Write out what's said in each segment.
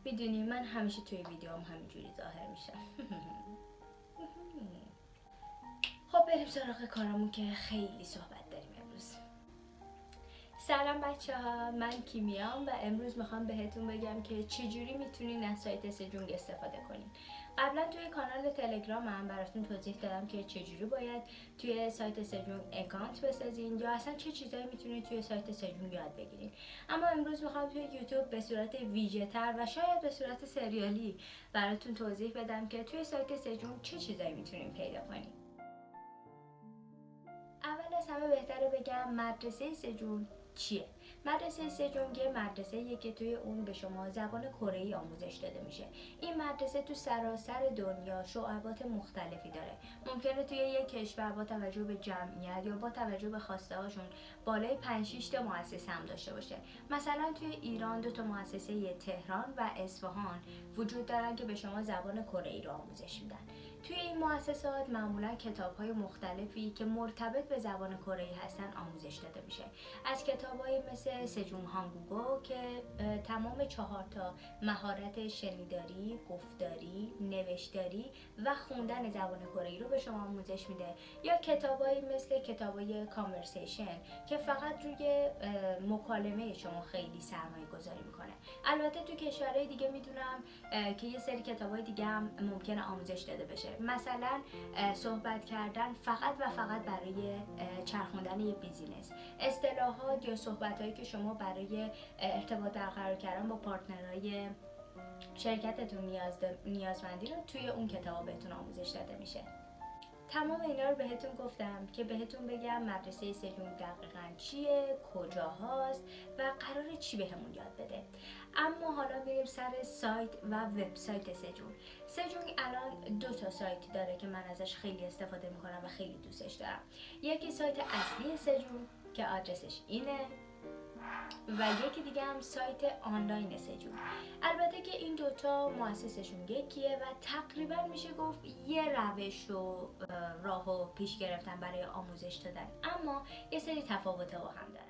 میدونی من همیشه توی ویدیوام همینجوری ظاهر میشم. خب بریم سراغ کارمون که خیلی صحبت داریم امروز. سلام بچه ها، من کیمیام و امروز میخوام بهتون بگم که چجوری میتونین از سایت سجونگ استفاده کنین. قبلا توی کانال تلگرامم براتون توضیح دادم که چجوری باید توی سایت سجونگ اکانت بسازین یا اصلا چه چیزایی میتونید توی سایت سجونگ یاد بگیرین. اما امروز میخوام توی یوتیوب به صورت ویژه تر و شاید به صورت سریالی براتون توضیح بدم که توی سایت سجونگ چه چیزایی میتونین پیدا کنین. اول از همه بهتره بگم مدرسه سجونگ چیه؟ مدرسه سجونگ مدرسه‌ایه که توی اون به شما زبان کره‌ای آموزش داده میشه. این مدرسه تو سراسر دنیا شعبات مختلفی داره. ممکنه توی یک کشور با توجه به جمعیت یا با توجه به خواسته هاشون بالای 5-6 تا مؤسسه هم داشته باشه. مثلا توی ایران 2 تا مؤسسه تهران و اصفهان وجود دارن که به شما زبان کره‌ای رو آموزش میدن. توی این مؤسسات معمولا کتاب‌های مختلفی که مرتبط به زبان کره‌ای هستن آموزش داده میشه. از کتاب‌های مثل سجونگ هانگوگو که تمام 4 تا مهارت شنیداری، گفتاری، نوشتاری و خوندن زبان کره‌ای رو به شما آموزش میده، یا کتاب‌های مثل کتاب‌های کانورسیشن که فقط روی مکالمه شما خیلی سرمایه گذاری میکنه. البته تو کشورهای دیگه میدونم که یه سری کتاب‌های دیگه هم ممکنه آموزش داده بشه، مثلا صحبت کردن فقط و فقط برای چرخوندن یه بیزینس، اصطلاحات یا صحبت‌هایی که شما برای ارتباط برقرار کردن با پارتنرهای شرکتتون نیازمندی رو توی اون کتاب بهتون آموزش داده میشه. تمام اینا رو بهتون گفتم که بهتون بگم مدرسه سجونگ دقیقاً چیه، کجاهاست و قراره چی بهمون یاد بده. اما حالا میریم سر سایت و وبسایت سجونگ. سجونگ الان 2 تا سایت داره که من ازش خیلی استفاده میکنم و خیلی دوستش دارم. یکی سایت اصلی سجونگ که آدرسش اینه و یکی دیگه هم سایت آنلاین سجونگ. البته که این 2 تا مؤسسشون یکیه و تقریبا میشه گفت یه روش و راه و پیش گرفتن برای آموزش دادن، اما یه سری تفاوت‌ها هم دارن.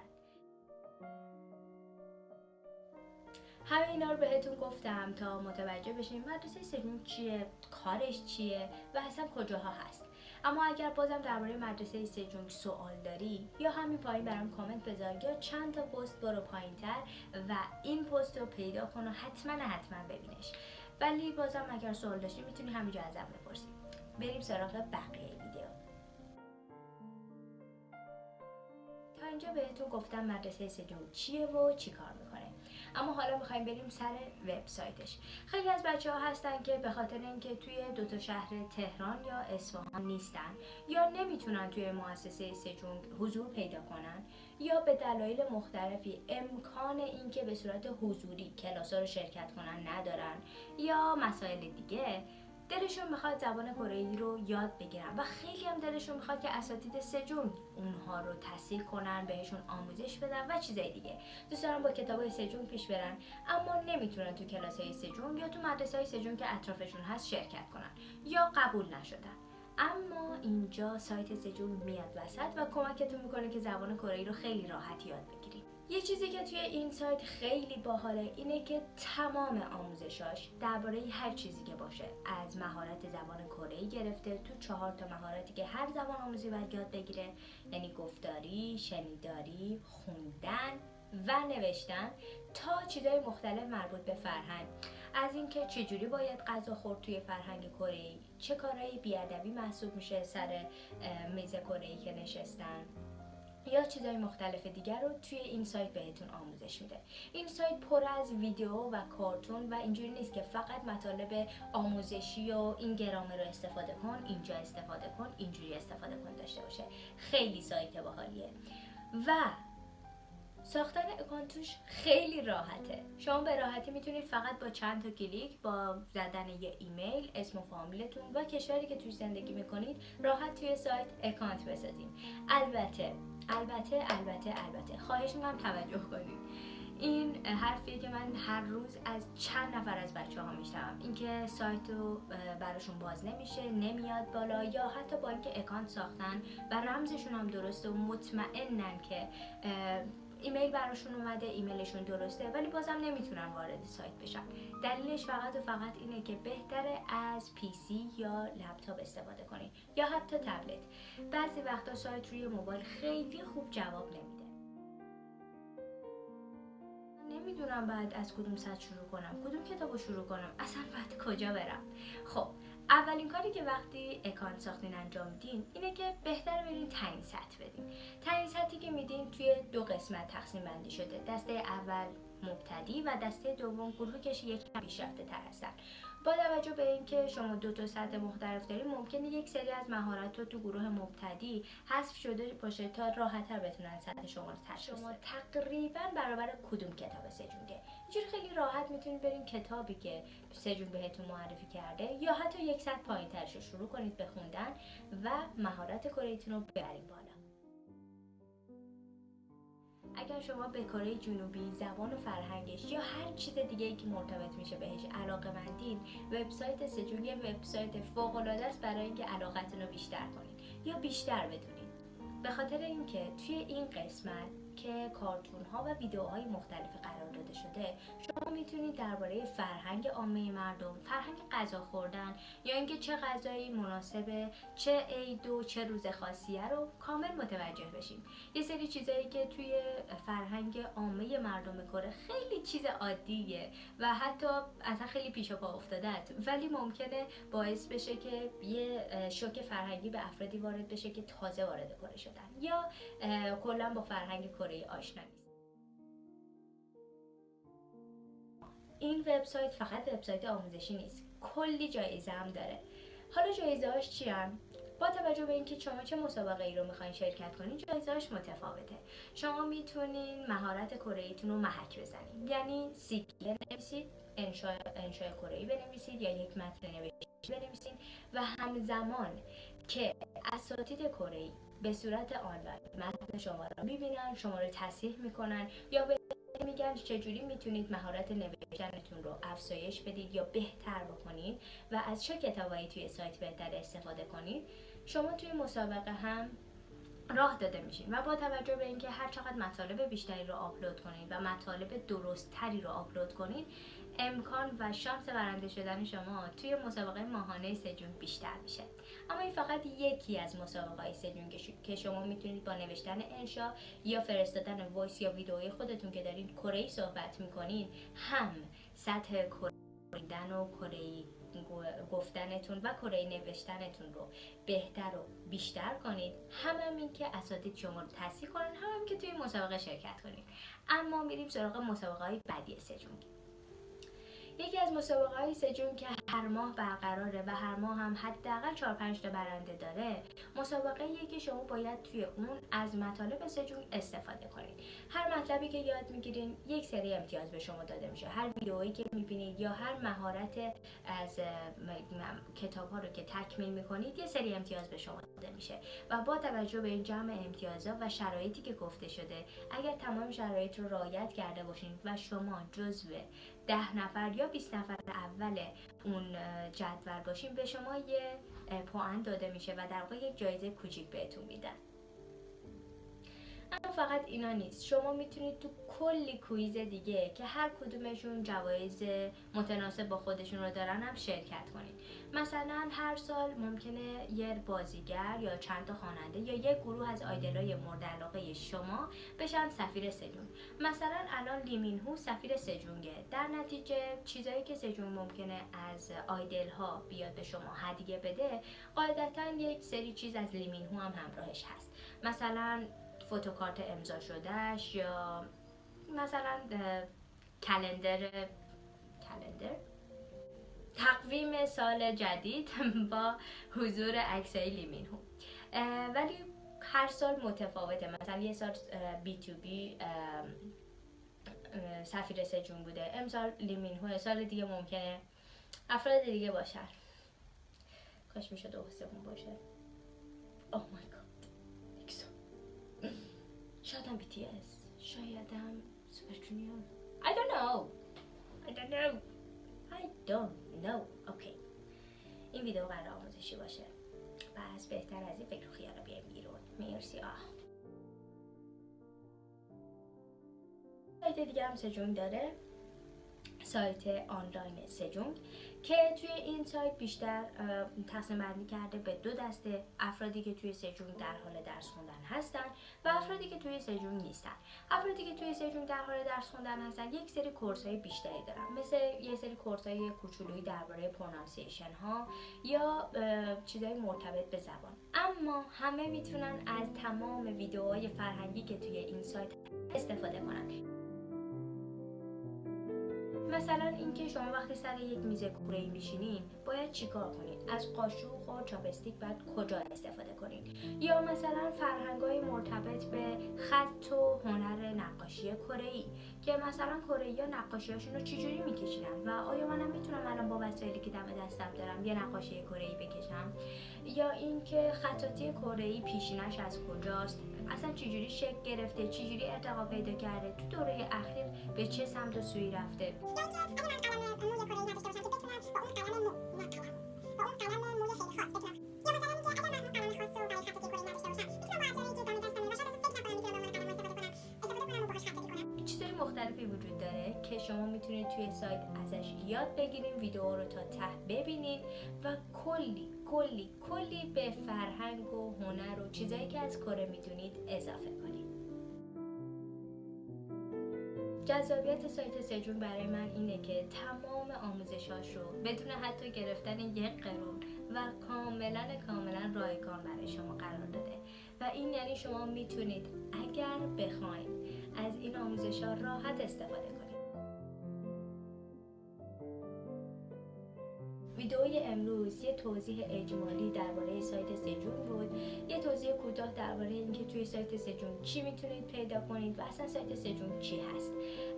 همه اینا رو بهتون گفتم تا متوجه بشین مدرسه سجونگ چیه، کارش چیه و اصلا کجاها هست. اما اگر بازم درباره مدرسه سجونگ سوال داری یا همین پایین برام کامنت بذار یا چند تا پست برو پایین‌تر و این پست رو پیدا کن و حتما ببینش. ولی بازم اگر سوال داشتی میتونی همینجا ازم بپرسی. بریم سراغ بقیه ویدیو. تا اینجا بهتون گفتم مدرسه سجونگ چیه و چی کار میکنه، اما حالا میخوایم بریم سر وبسایتش. خیلی از بچه‌ها هستن که به خاطر اینکه توی 2 تا شهر تهران یا اصفهان نیستن یا نمیتونن توی مؤسسه سجونگ حضور پیدا کنن یا به دلایل مختلفی امکان اینکه به صورت حضوری کلاس‌ها رو شرکت کنن ندارن یا مسائل دیگه، دلشون میخواد زبان کره‌ای رو یاد بگیرن و خیلی هم دلشون میخواد که اساتید سجونگ اونها رو تحصیل کنن، بهشون آموزش بدن و چیزای دیگه. دوست دارن با کتابای سجونگ پیش برن اما نمیتونن تو کلاس‌های سجونگ یا تو مدرسه‌های سجونگ که اطرافشون هست شرکت کنن یا قبول نشدن. اما اینجا سایت سجونگ میاد وسط و کمکتون میکنه که زبان کره‌ای رو خیلی راحت یاد بگیرید. یه چیزی که توی این سایت خیلی باحاله اینه که تمام آموزشاش درباره هر چیزی که باشه، از مهارت زبان کره‌ای گرفته تو 4 تا مهارتی که هر زبان آموزی باید یاد بگیره، یعنی گفتاری، شنیداری، خوندن و نوشتن، تا چیزهای مختلف مربوط به فرهنگ، از اینکه چجوری باید غذا خورد توی فرهنگ کره‌ای، چه کارهایی بیادبی محسوب میشه سر میز کره‌ای که نشستن، یا چیزهای مختلف دیگر رو توی این سایت بهتون آموزش میده. این سایت پر از ویدیو و کارتون و اینجوری نیست که فقط مطالب آموزشی و این گرامر رو استفاده کن، اینجا استفاده کن، اینجوری استفاده کن داشته باشه. خیلی سایت باحالیه و ساختن اکانت توش خیلی راحته. شما به راحتی میتونید فقط با چند تا کلیک با زدن یه ایمیل، اسم و فامیلتون و کشوری که توش زندگی میکنید راحت توی سایت اکانت بسازید. البته خواهش میکنم توجه کنید. این حرفیه که من هر روز از چند نفر از بچه‌ها میشنوم، اینکه سایت رو براشون باز نمیشه، نمیاد بالا، یا حتی با اینکه اکانت ساختن و رمزشون هم درسته و مطمئنن که ایمیل براشون اومده، ایمیلشون درسته، ولی بازم نمیتونن وارد سایت بشن. دلیلش فقط و فقط اینه که بهتره از پی سی یا لپتاپ استفاده کنید یا حتی تبلت. بعضی وقتا سایت روی موبایل خیلی خوب جواب نمیده. نمیدونم بعد از کدوم سطح شروع کنم، کدوم کتابو شروع کنم، اصلا بعد کجا برم. خب اولین کاری که وقتی اکانت ساختین انجام میدین اینه که بهتره برین تعیین سطح بدین. تعیین سطحی که میدین توی 2 قسمت تقسیم بندی شده. دسته اول مبتدی و دسته دوم گروهی که یکم پیشرفته تر هستن. با توجه به اینکه شما 2 سطح مختلف دارید، ممکنه یک سری از مهارت رو تو گروه مبتدی حذف شده باشه تا راحت‌تر بتونن سطح شما رو تشخیص بدن. شما تقریبا برابر کدوم کتاب سجونگه. اینجوری خیلی راحت میتونید برین کتابی که سجون بهتون معرفی کرده یا حتی یک سطح پایین‌ترش رو شروع کنید به خوندن و مهارت کره‌ایتون رو ببرین بالا. اگر شما به کره جنوبی، زبان و فرهنگش یا هر چیز دیگه ای که مرتبط میشه بهش علاقه‌مندین، وبسایت سجون یه وبسایت فوق‌العاده است برای اینکه علاقتون رو بیشتر کنید یا بیشتر بدونید. به خاطر اینکه توی این قسمت که کارتون ها و ویدیوهای مختلفی قرار داده شده، شما میتونید درباره فرهنگ عامه مردم، فرهنگ غذا خوردن یا اینکه چه غذایی مناسبه، چه عید و چه روز خاصیه رو کامل متوجه بشین. یه سری چیزایی که توی فرهنگ عامه مردم کره خیلی چیز عادیه و حتی اصلا خیلی پیش پا افتاده است، ولی ممکنه باعث بشه که یه شوک فرهنگی به افرادی وارد بشه که تازه وارد کره شدن یا کلا با فرهنگ کره آشنا نیست. این وبسایت فقط وبسایت آموزشی نیست، کلی جایزه هم داره. حالا جایزه هاش چی هم؟ با توجه به اینکه شما چه مسابقه ای رو میخواین شرکت کنین، جایزه هاش متفاوته. شما میتونین مهارت کره‌ایتون رو محک بزنین، یعنی سیکل بنویسید، انشای کره‌ای بنویسید یا یک متن نوشته بنویسید و همزمان که اساتید کره‌ای به صورت آنلاین متن شما رو میبینن، شما رو تصحیح میکنن یا به میگن چجوری میتونید مهارت نوشتنتون رو افزایش بدید یا بهتر بکنید و از چه کتابایی توی سایت بهتر استفاده کنید. شما توی مسابقه هم راه داده میشین و با توجه به اینکه هر چقدر مطالب بیشتری رو آپلود کنید و مطالب درست تری رو آپلود کنید، امکان و شانس برنده شدن شما توی مسابقه ماهانه سجون بیشتر میشه. اما این فقط یکی از مسابقه‌های سجون که شما میتونید با نوشتن انشا یا فرستادن وایس یا ویدئوی خودتون که دارین کره‌ای صحبت میکنین هم سطح کردن و کره‌ای گفتنتون و کره‌ای نوشتنتون رو بهتر و بیشتر کنید، هم این که اساتید شما رو تصحیح کنن، هم که توی مسابقه شرکت کنید. اما میریم سراغ مسابقه‌های بعدی سجون. یکی از مسابقه‌های سجون که هر ماه برقراره و هر ماه هم حداقل 4-5 تا برنده داره، مسابقه‌ایه که شما باید توی اون از مطالب سجون استفاده کنید. هر مطلبی که یاد میگیرین یک سری امتیاز به شما داده میشه. هر ویدئویی که میبینید یا هر مهارت از کتاب‌ها رو که تکمیل میکنید یه سری امتیاز به شما داده میشه و با توجه به این جمع امتیازها و شرایطی که گفته شده، اگر تمام شرایط رو رعایت کرده باشین و شما جزو 10 نفر یا 20 نفر اول اون جدول باشین، به شما یه پوان داده میشه و در واقع یک جایزه کوچیک بهتون میدن. اما فقط اینا نیست، شما میتونید تو کلی کویز دیگه که هر کدومشون جوایز متناسب با خودشون رو دارن هم شرکت کنید. مثلا هر سال ممکنه یه بازیگر یا چند تا خواننده یا یه گروه از آیدلای مورد علاقه شما بشن سفیر سجون. مثلا الان لیمینهو سفیر سجونگه. در نتیجه چیزایی که سجون ممکنه از آیدل ها بیاد به شما هدیه بده، قاعدتا یک سری چیز از لیمینهو هم همراهش هست. مثلا فوتوکارت امضا شدهش یا مثلا کلندر تقویم سال جدید با حضور عکسای لیمینهو. ولی هر سال متفاوته. مثلا یه سال B2B سفیر سجون بوده، امسال لیمینهو، سال دیگه ممکنه افراد دیگه باشن. کاش میشد اوسمون باشه. اوه مای گاد. شایدم BTS، شایدم سوپر جونیور. I don't know. اوکی. این ویدیو قرار آموزشی باشه. پس بهتر از این فکر و خیال بیایم بیرون. مرسی. سایت دیگه هم سجون داره، سایت آنلاین سجون، که توی این سایت بیشتر تقسیم بندی کرده به دو دسته: افرادی که توی سجون در حال درس خوندن هستن و افرادی که توی سجون نیستن. افرادی که توی سجون در حال درس خوندن هستن یک سری کورس‌های بیشتری دارن، مثل یه سری کورس‌های کوچولویی درباره پرونانسیشن ها یا چیزای مرتبط به زبان. اما همه میتونن از تمام ویدیوهای فرهنگی که توی این سایت استفاده کنن. مثلا اینکه شما وقتی سر یک میز کوره‌ای میشینین باید چیکار کنین، از قاشق و چاپستیک باید کجا استفاده کنین، یا مثلا فرهنگ‌های مرتبط به خط و هنر نقاشی کره‌ای که مثلا کره‌ای‌ها نقاشی‌هاشون رو چجوری میکشیدن و آیا منم میتونم الان با وسایلی که دم دستم دارم یه نقاشی کره‌ای بکشم، یا اینکه خطاطی کره‌ای پیشینش از کجاست، اصلا چجوری شکل گرفته، چجوری ارتقا پیدا کرده، تو دوره اخیر به چه سمت و سوی رفته. چیزهای مختلفی وجود داره که شما میتونید توی سایت ازش یاد بگیرین، ویدیو رو تا ته ببینید و کلی به فرهنگ و هنر و چیزایی که از کره میدونید اضافه کنید. جذابیت سایت سجون برای من اینه که تمام آموزشاش رو بدون حتی گرفتن یک قرون و کاملا رایگان برای شما قرار داده و این یعنی شما میتونید اگر بخواید از این آموزش‌ها راحت استفاده کنید. ویدئوی امروز یه توضیح اجمالی درباره سایت سجون بود، یه توضیح کوتاه درباره اینکه توی سایت سجون چی میتونید پیدا کنید و اصلا سایت سجون چی هست.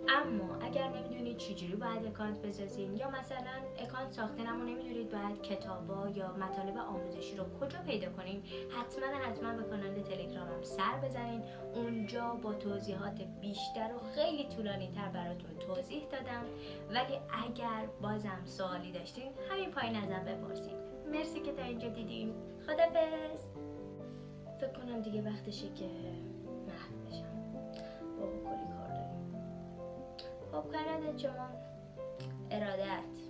اما اگر نمیدونید چجوری باید اکانت بسازین یا مثلا اکانت ساختین اما نمیدونید باید کتابا یا مطالب آموزشی رو کجا پیدا کنین، حتما به کانال تلگرامم سر بزنین. اونجا با توضیحات بیشتر و خیلی طولانی تر براتون توضیح دادم، ولی اگر بازم سوالی داشتین همین پایین ازم بپرسید. مرسی که تا اینجا دیدین. خدافظ. فکر کنم دیگه وقتشه که محو بشم. بابا کلی کار داریم. خب کانال شما ارادت.